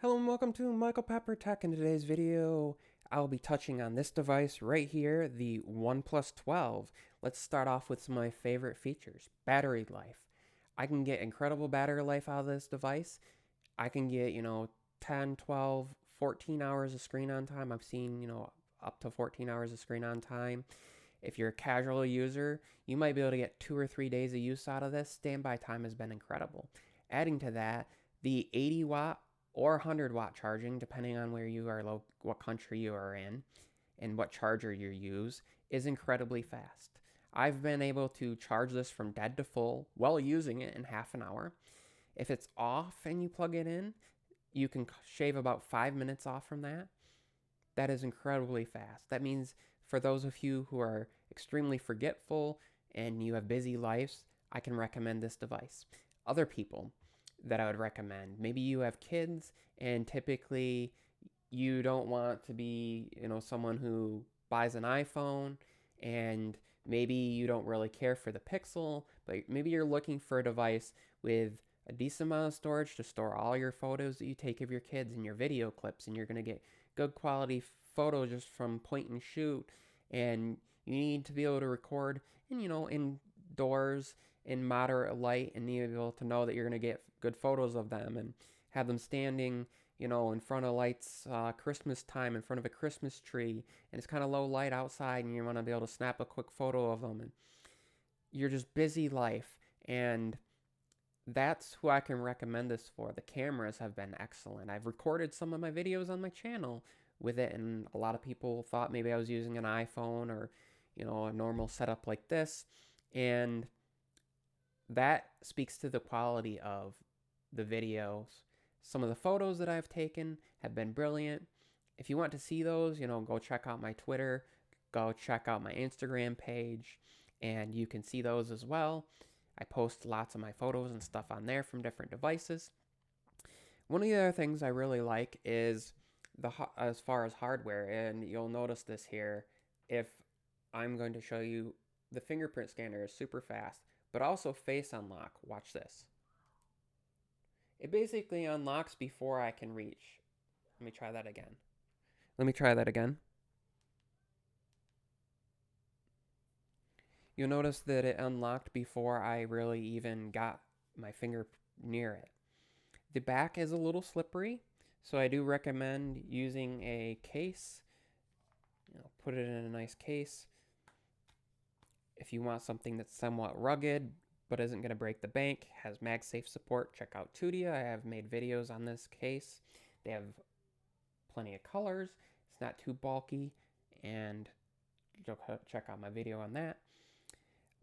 Hello and welcome to Michael Pepper Tech. In today's video, I'll be touching on this device right here, the OnePlus 12. Let's start off with some of my favorite features. Battery life. I can get incredible battery life out of this device. I can get, 10, 12, 14 hours of screen on time. I've seen, up to 14 hours of screen on time. If you're a casual user, you might be able to get 2 or 3 days of use out of this. Standby time has been incredible. Adding to that, the 80 watt or 100-watt charging, depending on where you are, what country you are in, and what charger you use, is incredibly fast. I've been able to charge this from dead to full while using it in half an hour. If it's off and you plug it in, you can shave about 5 minutes off from that. That is incredibly fast. That means for those of you who are extremely forgetful and you have busy lives, I can recommend this device. Other people that I would recommend, maybe you have kids and typically you don't want to be, someone who buys an iPhone, and maybe you don't really care for the Pixel, but maybe you're looking for a device with a decent amount of storage to store all your photos that you take of your kids and your video clips, and you're going to get good quality photos just from point and shoot, and you need to be able to record in, indoors in moderate light, and be able to know that you're going to get good photos of them and have them standing, in front of lights, Christmas time, in front of a Christmas tree, and it's kind of low light outside, and you want to be able to snap a quick photo of them, and you're just busy life, and that's who I can recommend this for. The cameras have been excellent. I've recorded some of my videos on my channel with it, and a lot of people thought maybe I was using an iPhone or, a normal setup like this, and that speaks to the quality of the videos. Some of the photos that I've taken have been brilliant. If you want to see those, go check out my Twitter, go check out my Instagram page, and you can see those as well. I post lots of my photos and stuff on there from different devices. One of the other things I really like is as far as hardware, and you'll notice this here if I'm going to show you, the fingerprint scanner is super fast, but also face unlock. Watch this. It basically unlocks before I can reach. Let me try that again. You'll notice that it unlocked before I really even got my finger near it. The back is a little slippery, so I do recommend using a case. Put it in a nice case. If you want something that's somewhat rugged but isn't going to break the bank, has MagSafe support, check out Tudia. I have made videos on this case. They have plenty of colors. It's not too bulky, and check out my video on that.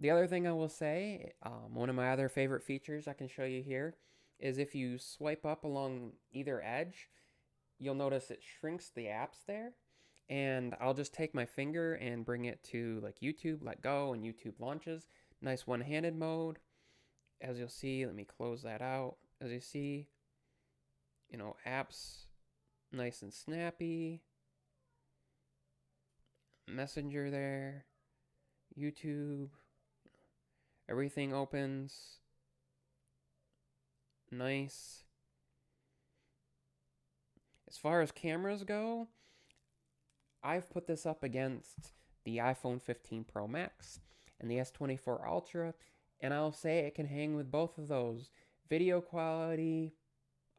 The other thing I will say, one of my other favorite features I can show you here is if you swipe up along either edge, you'll notice it shrinks the apps there. And I'll just take my finger and bring it to like YouTube, let go, and YouTube launches. Nice one-handed mode. As you'll see, let me close that out. As you see, apps nice and snappy. Messenger there. YouTube. Everything opens. Nice. As far as cameras go, I've put this up against the iPhone 15 Pro Max and the S24 Ultra, and I'll say it can hang with both of those. Video quality,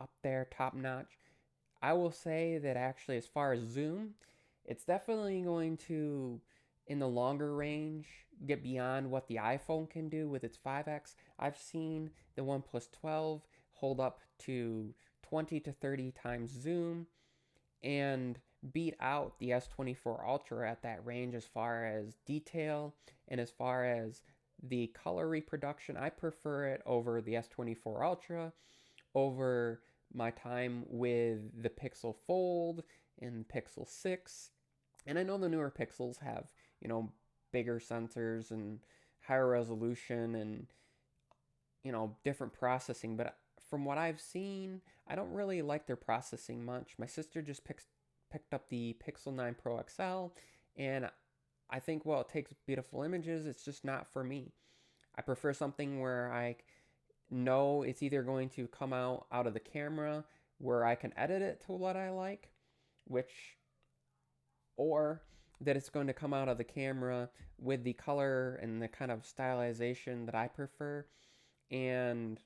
up there, top notch. I will say that actually, as far as zoom, it's definitely going to, in the longer range, get beyond what the iPhone can do with its 5x. I've seen the OnePlus 12 hold up to 20 to 30 times zoom and beat out the S24 Ultra at that range as far as detail and as far as the color reproduction. I prefer it over the S24 Ultra, over my time with the Pixel Fold and Pixel 6. And I know the newer Pixels have, bigger sensors and higher resolution and, different processing, but from what I've seen, I don't really like their processing much. My sister just picked up the Pixel 9 Pro XL, and I think while it takes beautiful images, it's just not for me. I prefer something where I know it's either going to come out of the camera where I can edit it to what I like, which, or that it's going to come out of the camera with the color and the kind of stylization that I prefer, and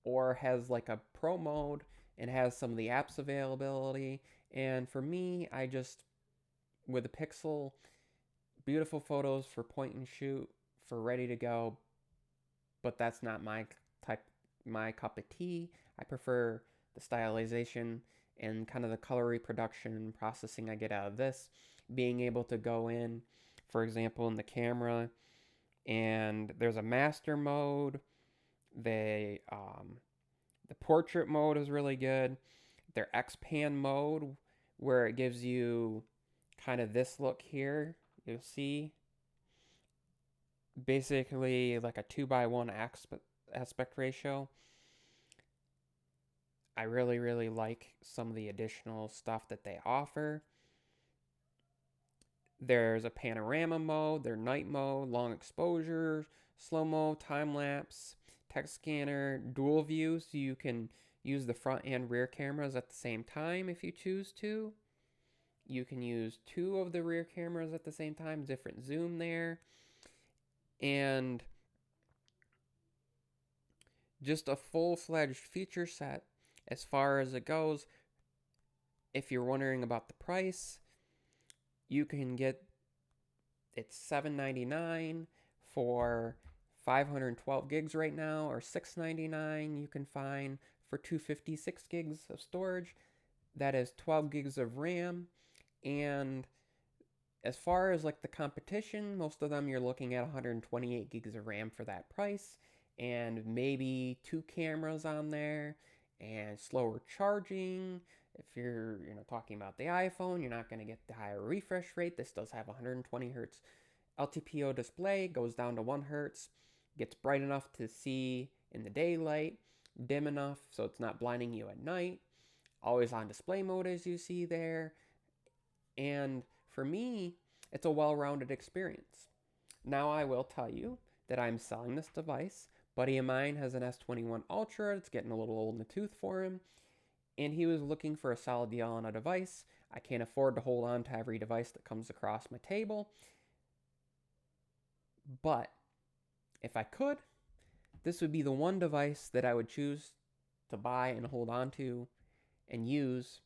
or has like a pro mode and has some of the apps availability. And for me, I just, with a Pixel, beautiful photos for point and shoot, for ready to go, but that's not type, my cup of tea. I prefer the stylization and kind of the color reproduction and processing I get out of this. Being able to go in, for example, in the camera, and there's a master mode. The portrait mode is really good. Their X-Pan mode, where it gives you kind of this look here, you'll see basically like a 2:1 aspect ratio. I really, really like some of the additional stuff that they offer. There's a panorama mode, their night mode, long exposure, slow-mo, time-lapse, text scanner, dual view, so you can use the front and rear cameras at the same time if you choose to. You can use two of the rear cameras at the same time, different zoom there. And just a full-fledged feature set as far as it goes. If you're wondering about the price, you can get, it's $799 for 512 gigs right now, or $699 you can find for 256 gigs of storage. That is 12 gigs of RAM. And as far as like the competition, most of them you're looking at 128 gigs of RAM for that price, and maybe two cameras on there, and slower charging. If you're talking about the iPhone, you're not going to get the higher refresh rate. This does have 120 hertz LTPO display, goes down to 1 hertz, gets bright enough to see in the daylight, dim enough so it's not blinding you at night, always on display mode as you see there. And for me, it's a well-rounded experience. Now I will tell you that I'm selling this device. Buddy of mine has an S21 Ultra. It's getting a little old in the tooth for him, and he was looking for a solid deal on a device. I can't afford to hold on to every device that comes across my table, but if I could, this would be the one device that I would choose to buy and hold on to and use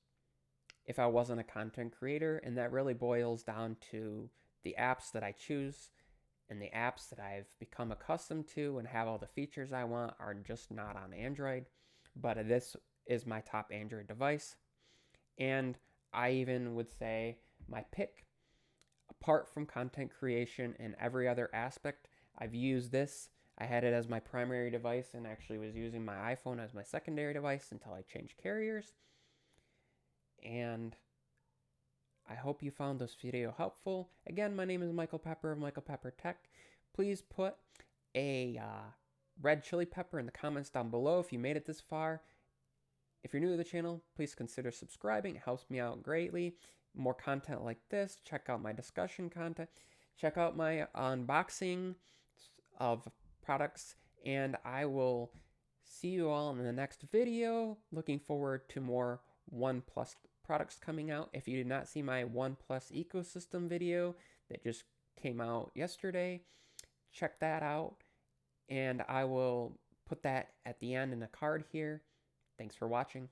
if I wasn't a content creator. And that really boils down to the apps that I choose, and the apps that I've become accustomed to and have all the features I want are just not on Android. But this is my top Android device, and I even would say my pick, apart from content creation and every other aspect. I've used this. I had it as my primary device and actually was using my iPhone as my secondary device until I changed carriers. And I hope you found this video helpful. Again, my name is Michael Pepper of Michael Pepper Tech. Please put a red chili pepper in the comments down below if you made it this far. If you're new to the channel, please consider subscribing. It helps me out greatly. More content like this. Check out my discussion content. Check out my unboxing of products. And I will see you all in the next video. Looking forward to more OnePlus products coming out. If you did not see my OnePlus ecosystem video that just came out yesterday, check that out. And I will put that at the end in a card here. Thanks for watching.